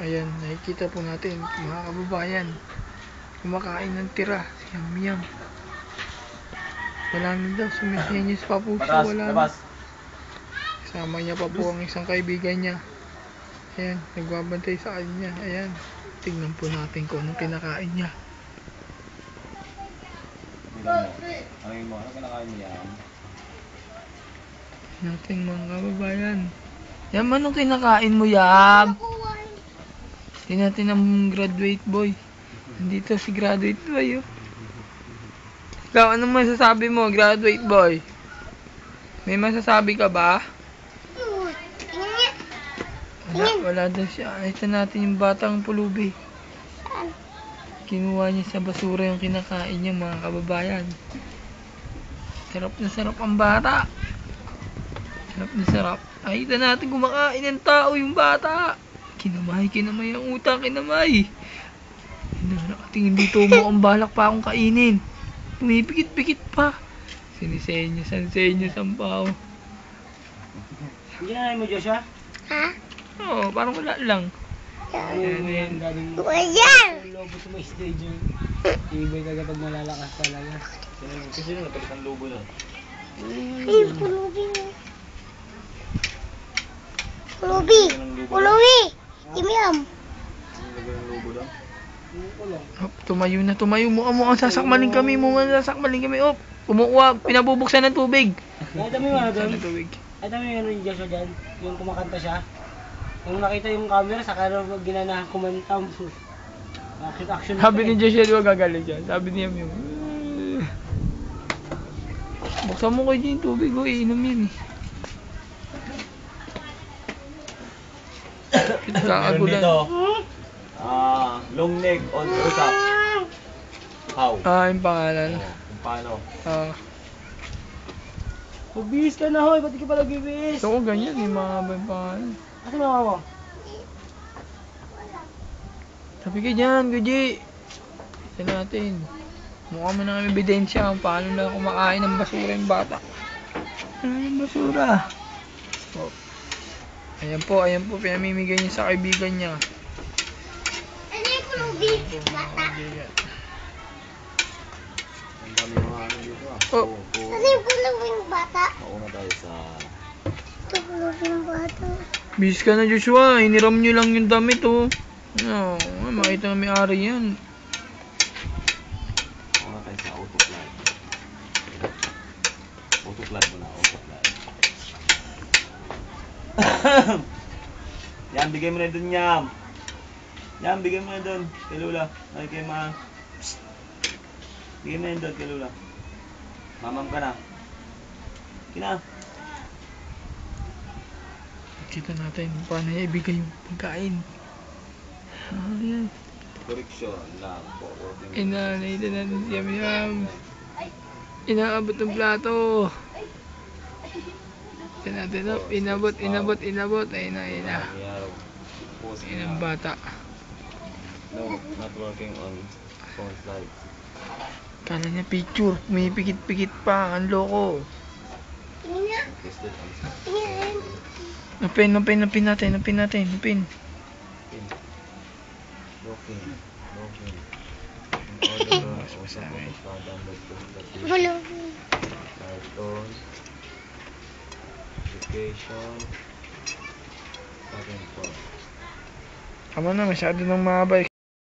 Ayan, nakikita po natin mga kababayan, kumakain ng tira. Yum yum. Wala na daw, sumisenyos pa po siya. Wala na. Kasama niya pa po ang isang kaibigan niya. Ayan, nagbabantay sa kanya. Ayan, tignan po natin kung anong kinakain niya. Ano kinakain mo yan? Natin mga kababayan. Yan, anong kinakain mo yan? Tingnan natin ang graduate boy. Nandito si graduate boy, oh. Ikaw, anong masasabi mo, graduate boy? May masasabi ka ba? Wala daw siya. Ito natin yung batang pulubi. Kinuha niya sa basura yung kinakain niya, mga kababayan. Sarap na sarap ang bata. Sarap na sarap. Nakita natin kumakain ng tao yung bata. Kinamay ang utang, kinamay. Nakatingin dito mo, ang balak pa akong kainin. Pumipikit-pikit pa. Sinisenyos ang pao. Ginanay mo, Joshua? Ha? Oo, parang wala lang. Ayan! Lobo sa may stage yun. Ibig ka kapag malalakas talaga. Kasi nung napalit ang lobo nun. Ay, pulubi mo. Pulubi! Kimyam! Nilagay ang lobo lang. Hop, tumayo mo. Mukhang sasakmalin kami. Hop, kumukuha, pinabubuksan ng tubig. Ay, dami mo ano doon? Ng tubig. Ay, dami mo yung Joshua dyan. Yung kumakanta siya. Nung nakita yung camera, saka na ginanahan kumantam. Action. Sabi ni Joshua, di ba gagaling siya? Sabi niya yung... Buksan mo kayo yung tubig, oh, iinom yan eh. Kakagulan. Long neck on usap. How? Yung pangalan. Kung paano? Magbihis ka na, hoy. Ba't di ka pala bibihis? So, ganyan yung mga yung pangalan. Asa mama mo? Sabi ka dyan, Guji. Ito natin. Mukha mo na kami ebidensya kung paano na kumakain ng basura yung bata. Ano yung basura? Oh. Ayan po, pinamimigay niya sa kaibigan niya. Ano yung pulubi? Bata? Ang dami mga ano dito ah. Oh. Ano yung pulubi yung bata? Mauna tayo sa... Ito pulubi yung bata. Bis ka na, Joshua. Iniram nyo lang yung damit, oh. Ano, makita na may-ari yan. Mauna tayo sa autoclad. Autoclad mo na, autoclad. Yan, bigay mo na dun, Yam. Yam, bigay mo na dun. Kay Lula. Ay, kay Ma. Psst. Bigay mo na dun kay Lula. Mamam ka na. Kina. Kita natin paano niya ibigay yung pagkain. Ayan. Correction lang po. Inanay natin si Yam. Inaabot ng plato. Ito natin, oh. Inabot. Ayun na. Ayun ang bata. No, not working on phone slide. Kala niya picture. May pikit-pikit pa. Ang loko. Tingnan. Tingnan. Napin natin. Working. Pulubi. Carton. Education. Parang po. Tama na, masyado nang mahaba.